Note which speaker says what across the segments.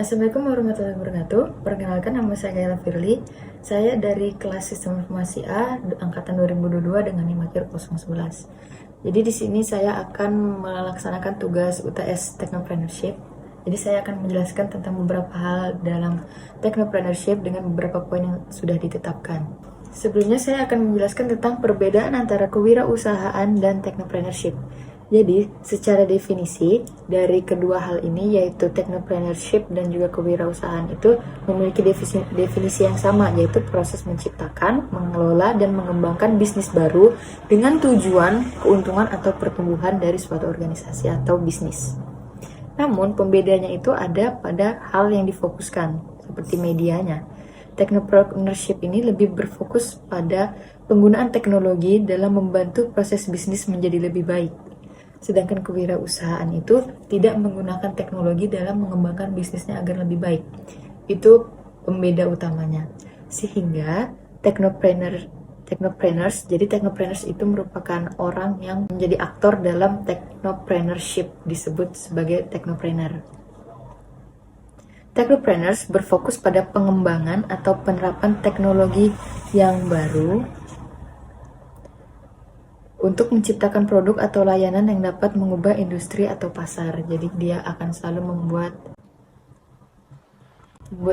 Speaker 1: Assalamualaikum warahmatullahi wabarakatuh. Perkenalkan, nama saya Gaila Firly. Saya dari kelas Sistem Informasi A angkatan 2022 dengan NIM 011. Jadi di sini saya akan melaksanakan tugas UTS Technopreneurship. Jadi saya akan menjelaskan tentang beberapa hal dalam Technopreneurship dengan beberapa poin yang sudah ditetapkan. Sebelumnya saya akan menjelaskan tentang perbedaan antara kewirausahaan dan Technopreneurship. Jadi, secara definisi, dari kedua hal ini, yaitu technopreneurship dan juga kewirausahaan itu memiliki definisi yang sama, yaitu proses menciptakan, mengelola, dan mengembangkan bisnis baru dengan tujuan keuntungan atau pertumbuhan dari suatu organisasi atau bisnis. Namun, pembedanya itu ada pada hal yang difokuskan, seperti medianya. Technopreneurship ini lebih berfokus pada penggunaan teknologi dalam membantu proses bisnis menjadi lebih baik. Sedangkan kewirausahaan itu tidak menggunakan teknologi dalam mengembangkan bisnisnya agar lebih baik. Itu pembeda utamanya. Sehingga technopreneurs, jadi technopreneurs itu merupakan orang yang menjadi aktor dalam technopreneurship, disebut sebagai technopreneur. Technopreneurs berfokus pada pengembangan atau penerapan teknologi yang baru untuk menciptakan produk atau layanan yang dapat mengubah industri atau pasar. Jadi dia akan selalu membuat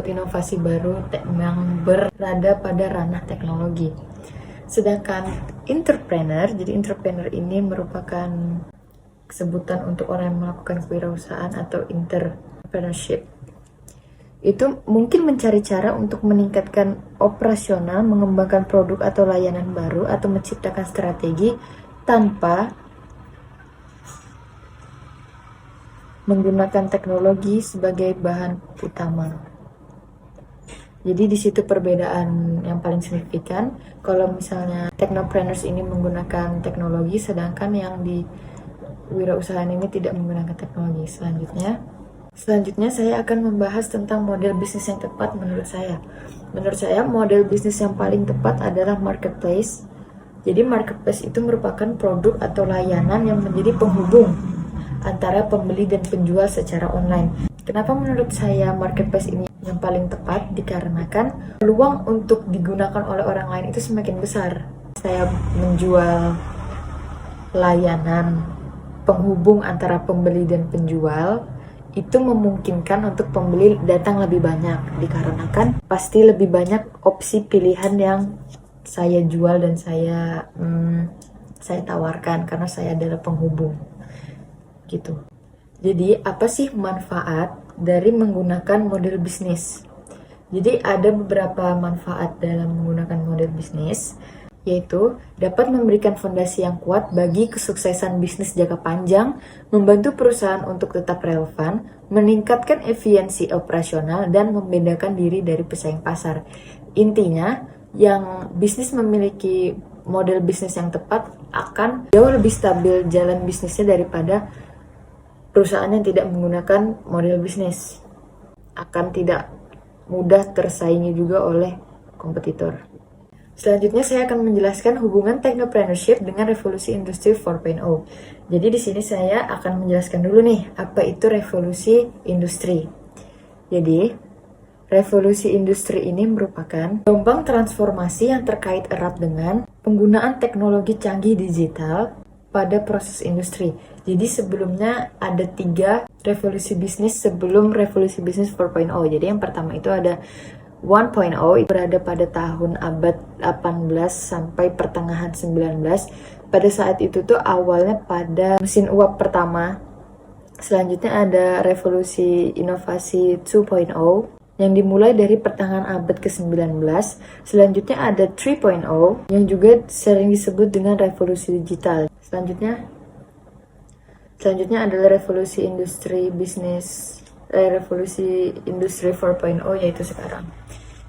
Speaker 1: inovasi baru yang berada pada ranah teknologi. Sedangkan entrepreneur, jadi entrepreneur ini merupakan sebutan untuk orang yang melakukan kewirausahaan atau entrepreneurship. Itu mungkin mencari cara untuk meningkatkan operasional, mengembangkan produk atau layanan baru, atau menciptakan strategi tanpa menggunakan teknologi sebagai bahan utama. Jadi di situ perbedaan yang paling signifikan. Kalau misalnya technopreneurs ini menggunakan teknologi, sedangkan yang di wirausahaan ini tidak menggunakan teknologi. Selanjutnya saya akan membahas tentang model bisnis yang tepat menurut saya. Menurut saya model bisnis yang paling tepat adalah marketplace. Jadi marketplace itu merupakan produk atau layanan yang menjadi penghubung antara pembeli dan penjual secara online. Kenapa menurut saya marketplace ini yang paling tepat? Dikarenakan peluang untuk digunakan oleh orang lain itu semakin besar. Saya menjual layanan penghubung antara pembeli dan penjual, itu memungkinkan untuk pembeli datang lebih banyak, dikarenakan pasti lebih banyak opsi pilihan yang saya jual dan saya tawarkan karena saya adalah penghubung gitu. Jadi apa sih manfaat dari menggunakan model bisnis? Jadi ada beberapa manfaat dalam menggunakan model bisnis, yaitu dapat memberikan fondasi yang kuat bagi kesuksesan bisnis jangka panjang, membantu perusahaan untuk tetap relevan, meningkatkan efisiensi operasional, dan membedakan diri dari pesaing pasar. Intinya, yang bisnis memiliki model bisnis yang tepat akan jauh lebih stabil jalan bisnisnya daripada perusahaan yang tidak menggunakan model bisnis. Akan tidak mudah tersaingi juga oleh kompetitor. Selanjutnya saya akan menjelaskan hubungan technopreneurship dengan revolusi industri 4.0. Jadi di sini saya akan menjelaskan dulu nih apa itu revolusi industri. Jadi revolusi industri ini merupakan gelombang transformasi yang terkait erat dengan penggunaan teknologi canggih digital pada proses industri. Jadi sebelumnya ada 3 revolusi bisnis sebelum revolusi bisnis 4.0. Jadi yang pertama itu ada 1.0 berada pada tahun abad 18 sampai pertengahan 19. Pada saat itu tuh awalnya pada mesin uap pertama. Selanjutnya ada revolusi inovasi 2.0 yang dimulai dari pertengahan abad ke-19. Selanjutnya ada 3.0 yang juga sering disebut dengan revolusi digital. Selanjutnya adalah revolusi industri bisnis revolusi industri 4.0 yaitu sekarang.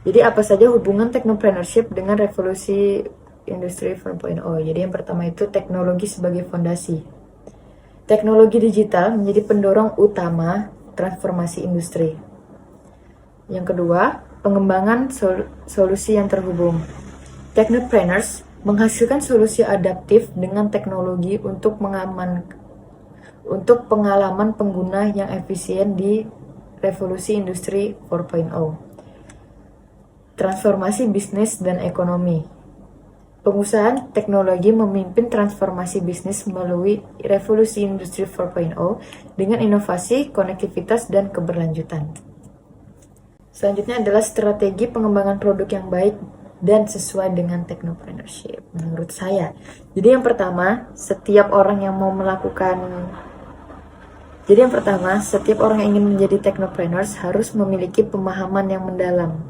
Speaker 1: Jadi apa saja hubungan technopreneurship dengan revolusi industri 4.0? Jadi yang pertama itu teknologi sebagai fondasi. Teknologi digital menjadi pendorong utama transformasi industri. Yang kedua, pengembangan solusi yang terhubung. Technopreneurs menghasilkan solusi adaptif dengan teknologi untuk pengalaman pengguna yang efisien di revolusi industri 4.0. Transformasi bisnis dan ekonomi. Pengusahaan teknologi memimpin transformasi bisnis melalui revolusi industri 4.0 dengan inovasi, konektivitas, dan keberlanjutan. Selanjutnya adalah strategi pengembangan produk yang baik dan sesuai dengan technopreneurship menurut saya. Jadi yang pertama, setiap orang yang ingin menjadi technopreneurs harus memiliki pemahaman yang mendalam.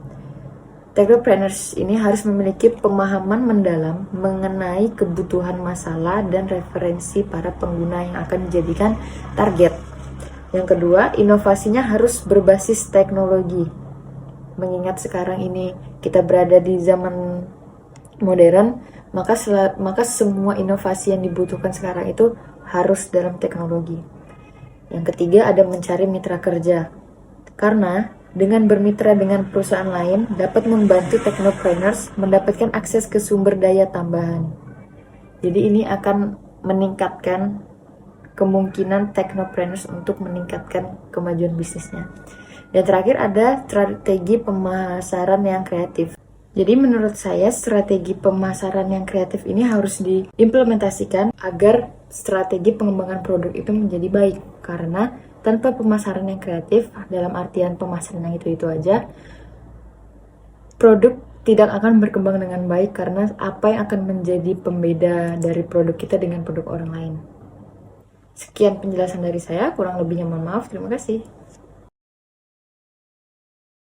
Speaker 1: Technopreneurs ini harus memiliki pemahaman mendalam mengenai kebutuhan masalah dan referensi para pengguna yang akan dijadikan target. Yang kedua, inovasinya harus berbasis teknologi. Mengingat sekarang ini kita berada di zaman modern, maka semua inovasi yang dibutuhkan sekarang itu harus dalam teknologi. Yang ketiga, ada mencari mitra kerja. Karena dengan bermitra dengan perusahaan lain dapat membantu technopreneurs mendapatkan akses ke sumber daya tambahan. Jadi ini akan meningkatkan kemungkinan technopreneurs untuk meningkatkan kemajuan bisnisnya. Dan terakhir ada strategi pemasaran yang kreatif. Jadi menurut saya strategi pemasaran yang kreatif ini harus diimplementasikan agar strategi pengembangan produk itu menjadi baik. Karena tanpa pemasaran yang kreatif, dalam artian pemasaran yang itu aja, produk tidak akan berkembang dengan baik karena apa yang akan menjadi pembeda dari produk kita dengan produk orang lain. Sekian penjelasan dari saya, kurang lebihnya mohon maaf, terima kasih.